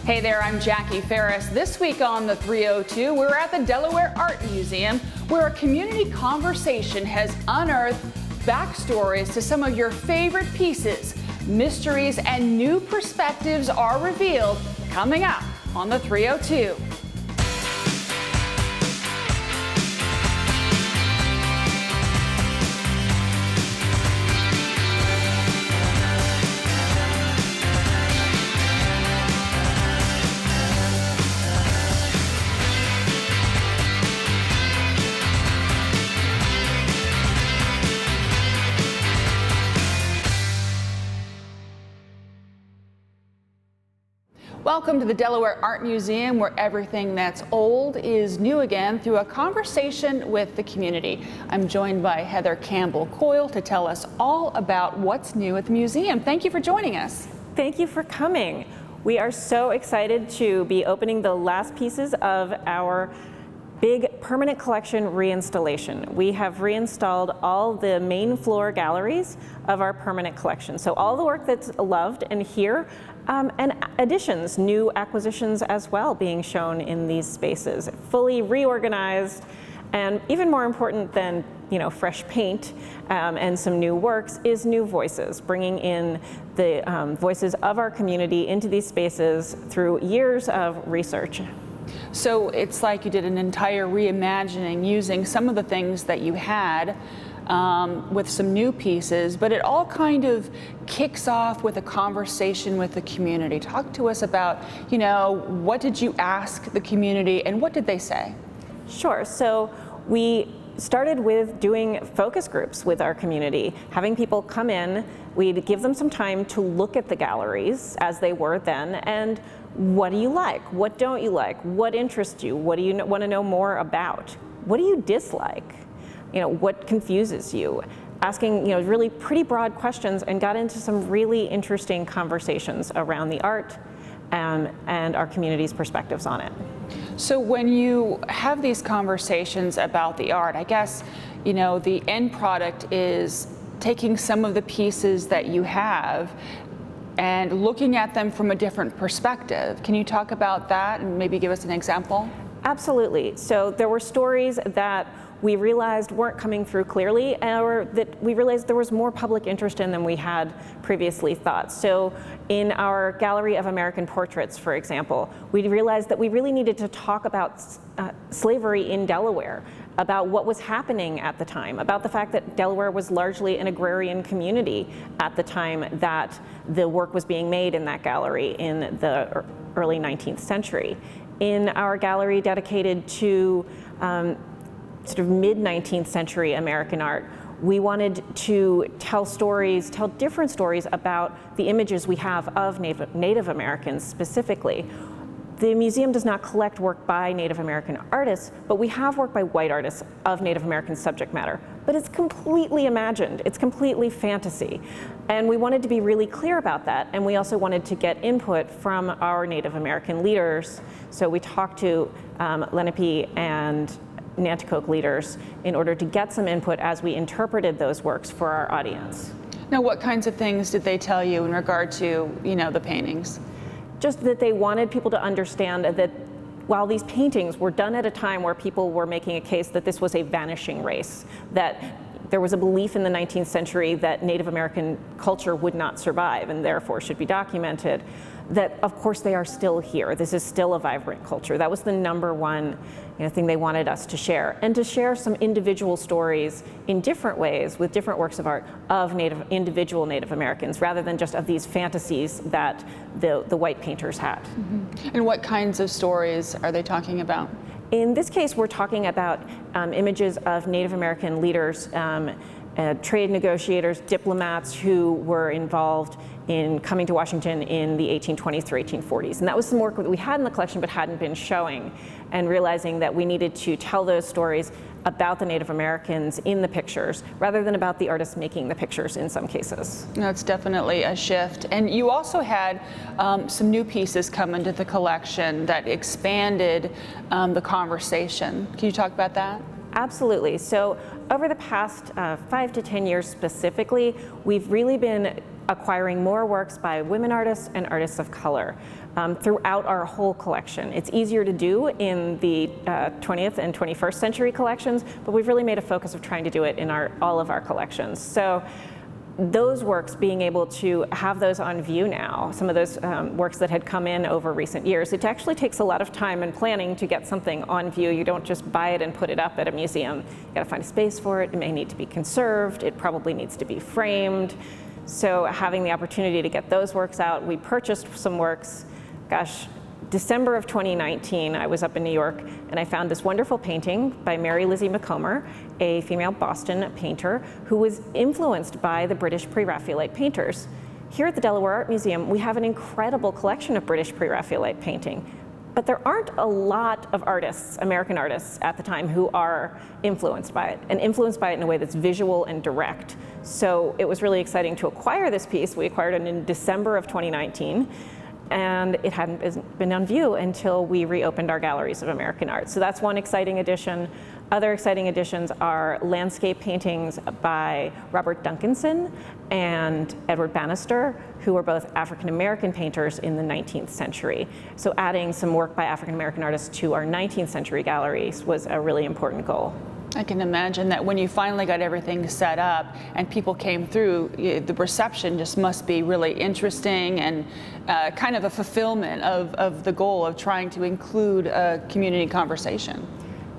Hey there, I'm Jackie Ferris. This week on the 302, we're at the Delaware Art Museum, where a community conversation has unearthed backstories to some of your favorite pieces. Mysteries and new perspectives are revealed coming up on the 302. Welcome to the Delaware Art Museum, where everything that's old is new again through a conversation with the community. I'm joined by Heather Campbell-Coyle to tell us all about what's new at the museum. Thank you for joining us. Thank you for coming. We are so excited to be opening the last pieces of our big permanent collection reinstallation. We have reinstalled all the main floor galleries of our permanent collection. So all the work that's loved and here, and additions, new acquisitions as well being shown in these spaces, fully reorganized. And even more important than fresh paint and some new works is new voices, bringing in the voices of our community into these spaces through years of research. So it's like you did an entire reimagining using some of the things that you had with some new pieces, but it all kind of kicks off with a conversation with the community. Talk to us about, what did you ask the community and what did they say? Sure. So we started with doing focus groups with our community, having people come in. We'd give them some time to look at the galleries as they were then, and what do you like? What don't you like? What interests you? What do you want to know more about? What do you dislike? What confuses you? Asking really pretty broad questions, and got into some really interesting conversations around the art and our community's perspectives on it. So when you have these conversations about the art, I guess, the end product is taking some of the pieces that you have and looking at them from a different perspective. Can you talk about that and maybe give us an example? Absolutely. So there were stories that we realized weren't coming through clearly, or that we realized there was more public interest in than we had previously thought. So in our Gallery of American Portraits, for example, we realized that we really needed to talk about slavery in Delaware, about what was happening at the time, about the fact that Delaware was largely an agrarian community at the time that the work was being made in that gallery in the early 19th century. In our gallery dedicated to sort of mid-19th century American art, we wanted to tell different stories about the images we have of Native Americans specifically. The museum does not collect work by Native American artists, but we have work by white artists of Native American subject matter. But it's completely imagined, it's completely fantasy. And we wanted to be really clear about that, and we also wanted to get input from our Native American leaders. So we talked to Lenape and Nanticoke leaders in order to get some input as we interpreted those works for our audience. Now, what kinds of things did they tell you in regard to, the paintings? Just that they wanted people to understand that while these paintings were done at a time where people were making a case that this was a vanishing race, that there was a belief in the 19th century that Native American culture would not survive and therefore should be documented, that of course they are still here. This is still a vibrant culture. That was the number one thing they wanted us to share, and to share some individual stories in different ways with different works of art of individual Native Americans, rather than just of these fantasies that the white painters had. Mm-hmm. And what kinds of stories are they talking about? In this case, we're talking about images of Native American leaders, trade negotiators, diplomats who were involved in coming to Washington in the 1820s through 1840s. And that was some work that we had in the collection but hadn't been showing, and realizing that we needed to tell those stories about the Native Americans in the pictures rather than about the artists making the pictures in some cases. That's definitely a shift. And you also had some new pieces come into the collection that expanded the conversation. Can you talk about that? Absolutely. So over the past 5 to 10 years specifically, we've really been acquiring more works by women artists and artists of color throughout our whole collection. It's easier to do in the 20th and 21st century collections, but we've really made a focus of trying to do it in all of our collections. So those works, being able to have those on view now, some of those works that had come in over recent years, it actually takes a lot of time and planning to get something on view. You don't just buy it and put it up at a museum. You gotta find a space for it. It may need to be conserved. It probably needs to be framed. So having the opportunity to get those works out, we purchased some works, gosh, December of 2019, I was up in New York and I found this wonderful painting by Mary Lizzie McComber, a female Boston painter who was influenced by the British Pre-Raphaelite painters. Here at the Delaware Art Museum, we have an incredible collection of British Pre-Raphaelite painting, but there aren't a lot of artists, American artists at the time, who are influenced by it, and influenced by it in a way that's visual and direct. So it was really exciting to acquire this piece. We acquired it in December of 2019. And it hadn't been on view until we reopened our galleries of American art. So that's one exciting addition. Other exciting additions are landscape paintings by Robert Duncanson and Edward Bannister, who were both African-American painters in the 19th century. So adding some work by African-American artists to our 19th century galleries was a really important goal. I can imagine that when you finally got everything set up and people came through, the reception just must be really interesting and kind of a fulfillment of the goal of trying to include a community conversation.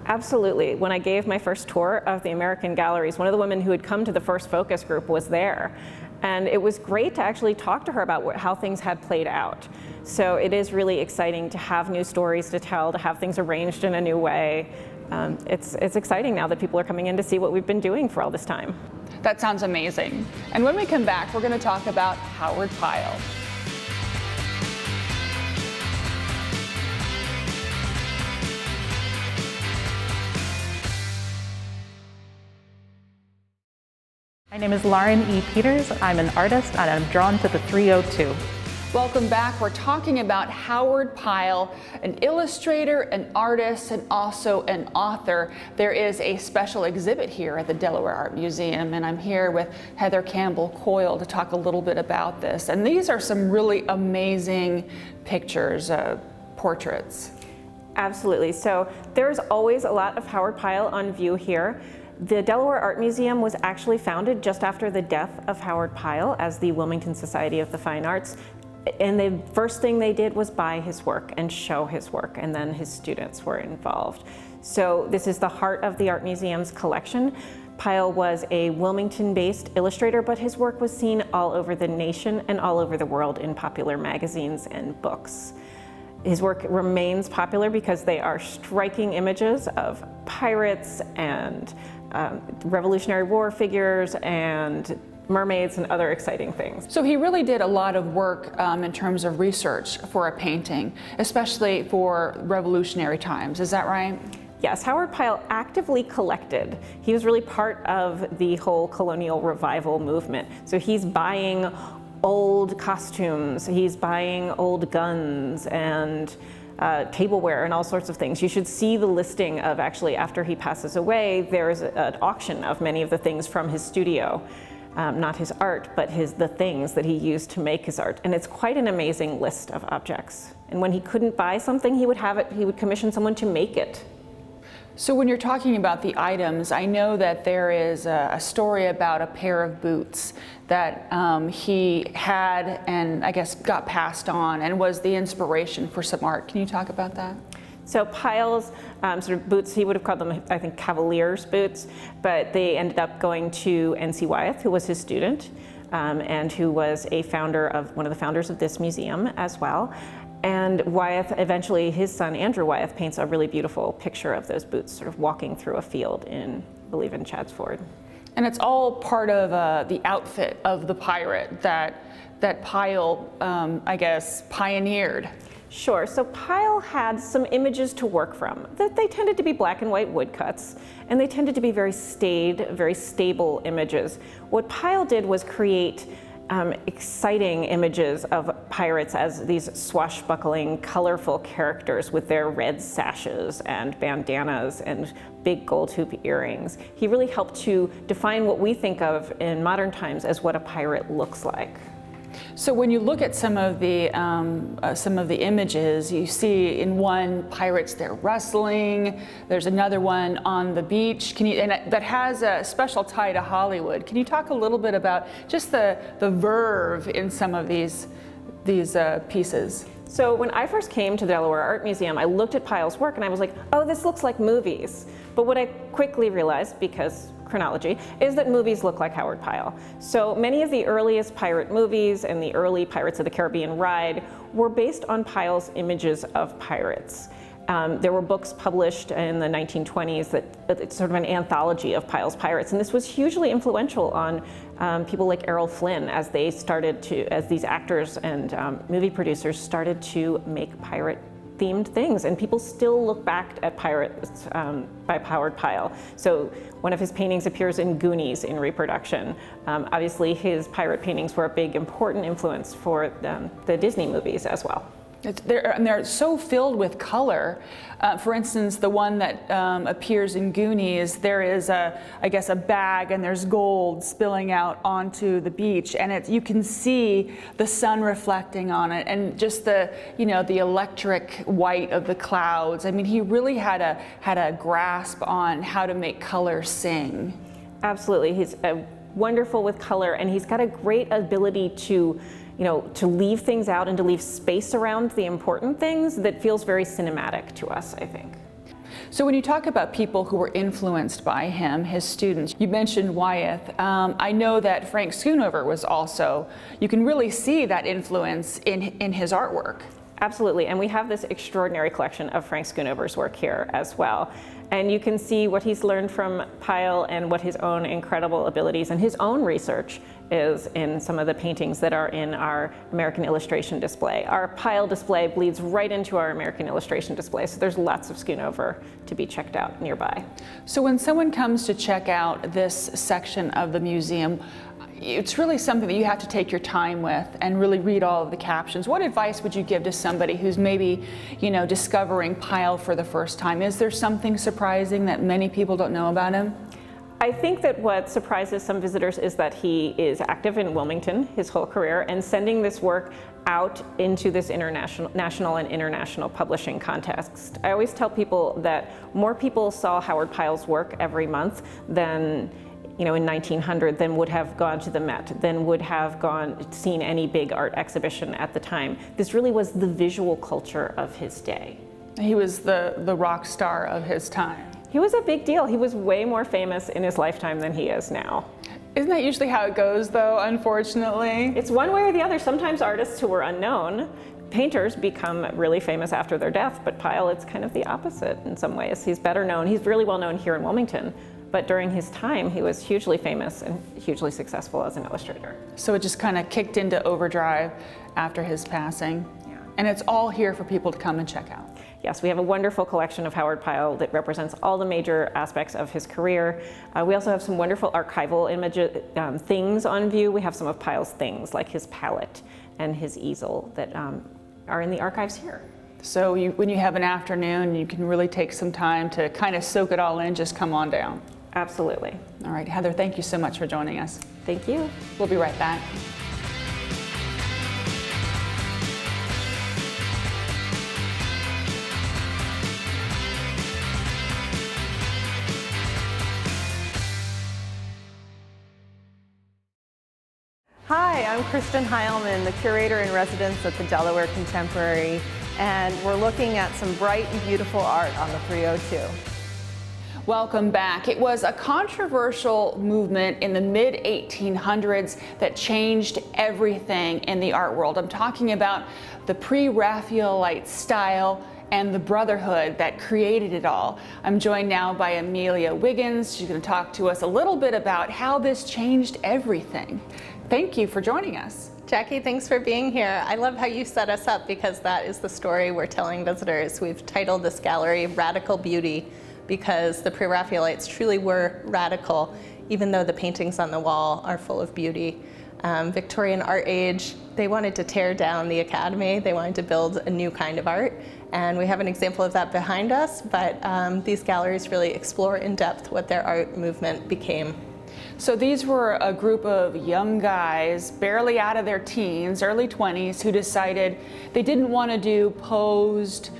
Absolutely. When I gave my first tour of the American galleries, one of the women who had come to the first focus group was there. And it was great to actually talk to her about how things had played out. So it is really exciting to have new stories to tell, to have things arranged in a new way. It's exciting now that people are coming in to see what we've been doing for all this time. That sounds amazing. And when we come back, we're going to talk about Howard Pyle. My name is Lauren E. Peters. I'm an artist and I'm drawn to the 302. Welcome back. We're talking about Howard Pyle, an illustrator, an artist, and also an author. There is a special exhibit here at the Delaware Art Museum, and I'm here with Heather Campbell Coyle to talk a little bit about this. And these are some really amazing pictures, portraits. Absolutely. So there's always a lot of Howard Pyle on view here. The Delaware Art Museum was actually founded just after the death of Howard Pyle as the Wilmington Society of the Fine Arts. And the first thing they did was buy his work and show his work, and then his students were involved. So this is the heart of the Art Museum's collection. Pyle was a Wilmington-based illustrator, but his work was seen all over the nation and all over the world in popular magazines and books. His work remains popular because they are striking images of pirates and Revolutionary War figures and mermaids and other exciting things. So he really did a lot of work in terms of research for a painting, especially for revolutionary times. Is that right? Yes, Howard Pyle actively collected. He was really part of the whole colonial revival movement. So he's buying old costumes, he's buying old guns and tableware and all sorts of things. You should see the listing of, actually, after he passes away, there's an auction of many of the things from his studio. Not his art, but the things that he used to make his art. And it's quite an amazing list of objects. And when he couldn't buy something, he would commission someone to make it. So when you're talking about the items, I know that there is a story about a pair of boots that he had and I guess got passed on and was the inspiration for some art. Can you talk about that? So Pyle's sort of boots, he would have called them, I think, Cavalier's boots, but they ended up going to N.C. Wyeth, who was his student, and who was one of the founders of this museum as well. And Wyeth, eventually his son, Andrew Wyeth, paints a really beautiful picture of those boots sort of walking through a field I believe in Chadds Ford. And it's all part of the outfit of the pirate that Pyle, I guess, pioneered. Sure, so Pyle had some images to work from. They tended to be black and white woodcuts, and they tended to be very staid, very stable images. What Pyle did was create exciting images of pirates as these swashbuckling, colorful characters with their red sashes and bandanas and big gold hoop earrings. He really helped to define what we think of in modern times as what a pirate looks like. So when you look at some of the images, you see in one pirates they're wrestling. There's another one on the beach. That has a special tie to Hollywood. Can you talk a little bit about just the verve in some of these pieces? So when I first came to the Delaware Art Museum, I looked at Pyle's work and I was like, oh, this looks like movies. But what I quickly realized, because chronology, is that movies look like Howard Pyle. So many of the earliest pirate movies and the early Pirates of the Caribbean ride were based on Pyle's images of pirates. There were books published in the 1920s that it's sort of an anthology of Pyle's pirates, and this was hugely influential on people like Errol Flynn as these actors and movie producers started to make pirate-themed things, and people still look back at pirates by Howard Pyle. So one of his paintings appears in Goonies in reproduction. Obviously, his pirate paintings were a big, important influence for the Disney movies as well. They're so filled with color. For instance, the one that appears in Goonies, there is I guess a bag and there's gold spilling out onto the beach, and you can see the sun reflecting on it, and just the electric white of the clouds. I mean, he really had a grasp on how to make color sing. Absolutely, he's wonderful with color, and he's got a great ability to leave things out and to leave space around the important things that feels very cinematic to us, I think. So when you talk about people who were influenced by him, his students, you mentioned Wyeth. I know that Frank Schoonover was also, you can really see that influence in his artwork. Absolutely, and we have this extraordinary collection of Frank Schoonover's work here as well. And you can see what he's learned from Pyle and what his own incredible abilities and his own research is in some of the paintings that are in our American Illustration display. Our Pyle display bleeds right into our American Illustration display, so there's lots of Schoonover to be checked out nearby. So when someone comes to check out this section of the museum, it's really something that you have to take your time with and really read all of the captions. What advice would you give to somebody who's maybe, discovering Pyle for the first time? Is there something surprising that many people don't know about him? I think that what surprises some visitors is that he is active in Wilmington his whole career and sending this work out into this national and international publishing context. I always tell people that more people saw Howard Pyle's work every month than in 1900 than would have gone to the Met, than would have seen any big art exhibition at the time. This really was the visual culture of his day. He was the rock star of his time. He was a big deal. He was way more famous in his lifetime than he is now. Isn't that usually how it goes, though, unfortunately? It's one way or the other. Sometimes artists who were unknown, painters, become really famous after their death, but Pyle, it's kind of the opposite in some ways. He's better known. He's really well known here in Wilmington, but during his time, he was hugely famous and hugely successful as an illustrator. So it just kind of kicked into overdrive after his passing. Yeah. And it's all here for people to come and check out. Yes, we have a wonderful collection of Howard Pyle that represents all the major aspects of his career. We also have some wonderful archival things on view. We have some of Pyle's things, like his palette and his easel, that are in the archives here. So when you have an afternoon, you can really take some time to kind of soak it all in, just come on down. Absolutely. All right, Heather, thank you so much for joining us. Thank you. We'll be right back. Hi, I'm Kristen Heilman, the curator in residence at the Delaware Contemporary, and we're looking at some bright and beautiful art on the 302. Welcome back. It was a controversial movement in the mid-1800s that changed everything in the art world. I'm talking about the pre-Raphaelite style and the brotherhood that created it all. I'm joined now by Amelia Wiggins. She's going to talk to us a little bit about how this changed everything. Thank you for joining us. Jackie, thanks for being here. I love how you set us up because that is the story we're telling visitors. We've titled this gallery Radical Beauty because the pre-Raphaelites truly were radical, even though the paintings on the wall are full of beauty. Victorian art age, they wanted to tear down the academy. They wanted to build a new kind of art. And we have an example of that behind us, but these galleries really explore in depth what their art movement became. So these were a group of young guys, barely out of their teens, early 20s, who decided they didn't want to do posed,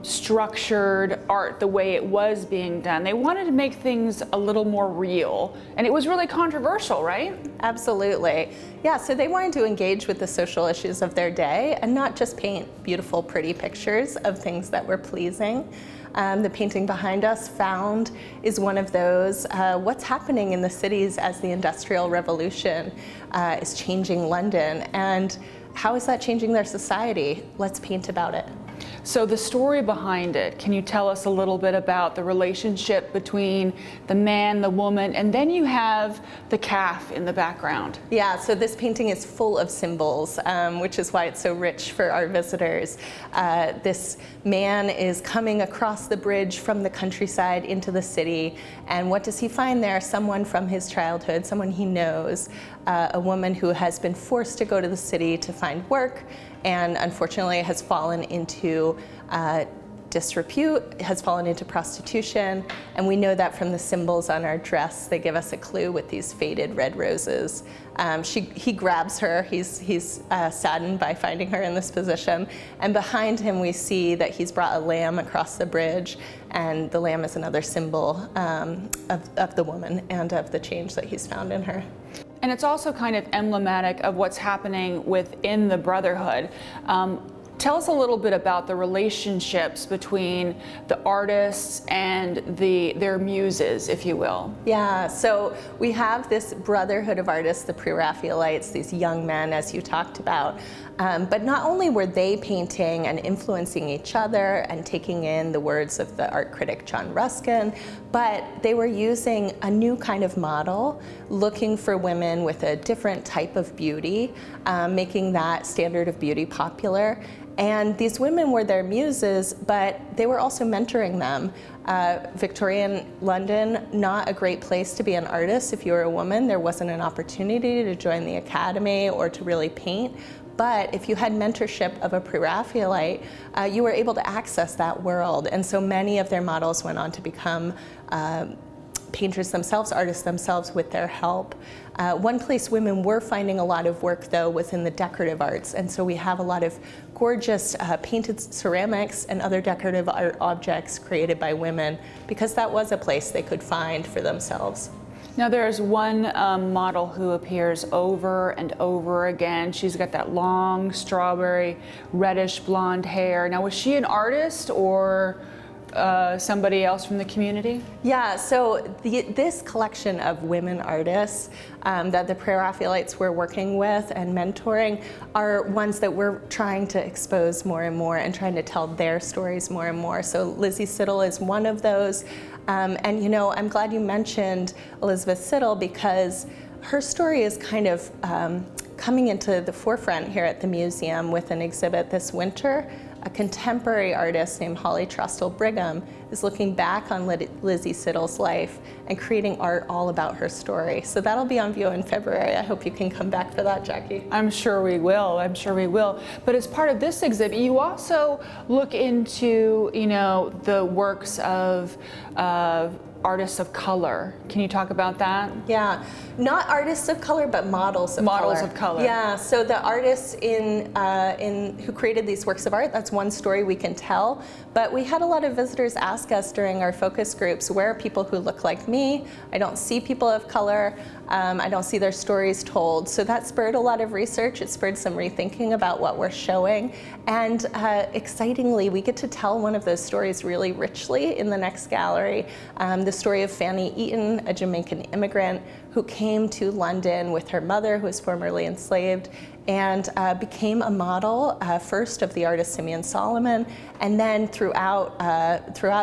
structured art the way it was being done. They wanted to make things a little more real. And it was really controversial, right? Absolutely. Yeah, so they wanted to engage with the social issues of their day and not just paint beautiful, pretty pictures of things that were pleasing. The painting behind us, Found, is one of those. What's happening in the cities as the Industrial Revolution is changing London, and how is that changing their society? Let's paint about it. So the story behind it, can you tell us a little bit about the relationship between the man, the woman, and then you have the calf in the background? Yeah, so this painting is full of symbols, which is why it's so rich for our visitors. This man is coming across the bridge from the countryside into the city, and what does he find there? Someone from his childhood, someone he knows, a woman who has been forced to go to the city to find work, and unfortunately has fallen into disrepute, has fallen into prostitution, and we know that from the symbols on our dress. They give us a clue with these faded red roses. He grabs her, he's saddened by finding her in this position, and behind him we see that he's brought a lamb across the bridge, and the lamb is another symbol of the woman and of the change that he's found in her. And it's also kind of emblematic of what's happening within the Brotherhood. Tell us a little bit about the relationships between the artists and their muses, if you will. Yeah, so we have this brotherhood of artists, the Pre-Raphaelites, these young men, as you talked about. But not only were they painting and influencing each other and taking in the words of the art critic John Ruskin, but they were using a new kind of model, looking for women with a different type of beauty, making that standard of beauty popular. And these women were their muses, but they were also mentoring them. Victorian London, not a great place to be an artist if you were a woman. There wasn't an opportunity to join the academy or to really paint. But if you had mentorship of a Pre-Raphaelite, you were able to access that world. And so many of their models went on to become painters themselves, artists themselves with their help. One place women were finding a lot of work, though, was in the decorative arts. And so we have a lot of gorgeous painted ceramics and other decorative art objects created by women, because that was a place they could find for themselves. Now there's one model who appears over and over again. She's got that long strawberry reddish blonde hair. Now was she an artist or somebody else from the community? Yeah, so this collection of women artists that the Pre-Raphaelites were working with and mentoring are ones that we're trying to expose more and more and trying to tell their stories more and more. So Lizzie Siddall is one of those. And you know, I'm glad you mentioned Elizabeth Siddall, because her story is kind of coming into the forefront here at the museum with an exhibit this winter. A contemporary artist named Holly Trustle Brigham is looking back on Lizzie Siddall's life and creating art all about her story. So that'll be on view in February. I hope you can come back for that, Jackie. I'm sure we will. I'm sure we will. But as part of this exhibit, you also look into, you know, the works of artists of color. Can you talk about that? Yeah, not artists of color, but models of color. Models of color. Yeah, so the artists in who created these works of art, that's one story we can tell. But we had a lot of visitors ask us during our focus groups, where are people who look like me? I don't see people of color. I don't see their stories told. So that spurred a lot of research. It spurred some rethinking about what we're showing. And excitingly, we get to tell one of those stories really richly in the next gallery. The story of Fanny Eaton, a Jamaican immigrant who came to London with her mother, who was formerly enslaved, and became a model, first of the artist Simeon Solomon, and then throughout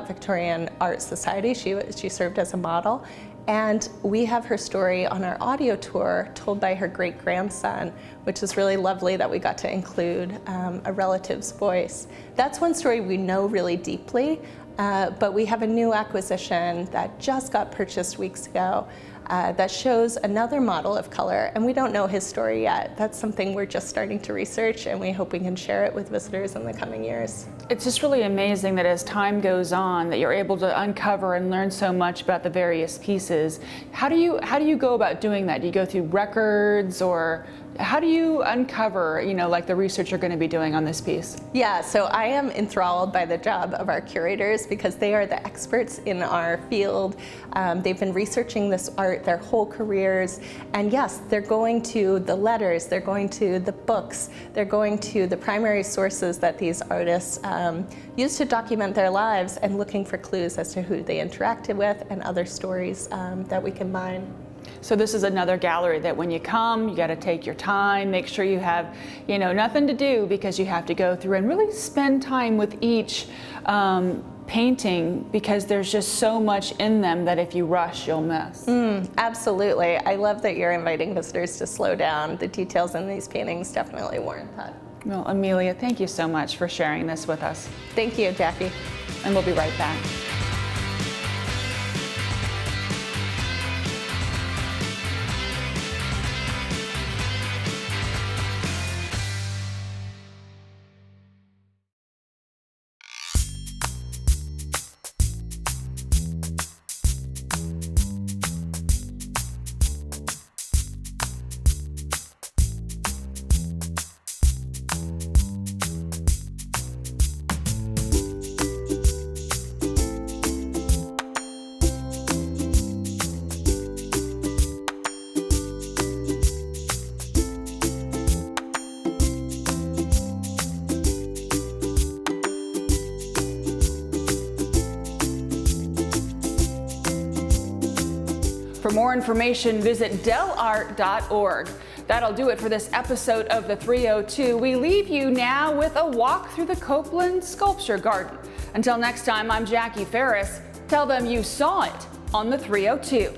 Victorian Art Society, she served as a model. And we have her story on our audio tour told by her great-grandson, which is really lovely that we got to include a relative's voice. That's one story we know really deeply, but we have a new acquisition that just got purchased weeks ago that shows another model of color, and we don't know his story yet. That's something we're just starting to research, and we hope we can share it with visitors in the coming years. It's just really amazing that as time goes on, that you're able to uncover and learn so much about the various pieces. How do you go about doing that? Do you go through records, or how do you uncover, like the research you're going to be doing on this piece? Yeah, so I am enthralled by the job of our curators because they are the experts in our field. They've been researching this art their whole careers, and yes, they're going to the letters, they're going to the books, they're going to the primary sources that these artists use to document their lives, and looking for clues as to who they interacted with and other stories that we can mine. So this is another gallery that when you come, you got to take your time, make sure you have, nothing to do, because you have to go through and really spend time with each painting, because there's just so much in them that if you rush, you'll miss. Absolutely. I love that you're inviting visitors to slow down. The details in these paintings definitely warrant that. Well, Amelia, thank you so much for sharing this with us. Thank you, Jackie. And we'll be right back. For more information, visit delart.org. That'll do it for this episode of the 302. We leave you now with a walk through the Copeland Sculpture Garden. Until next time, I'm Jackie Ferris. Tell them you saw it on the 302.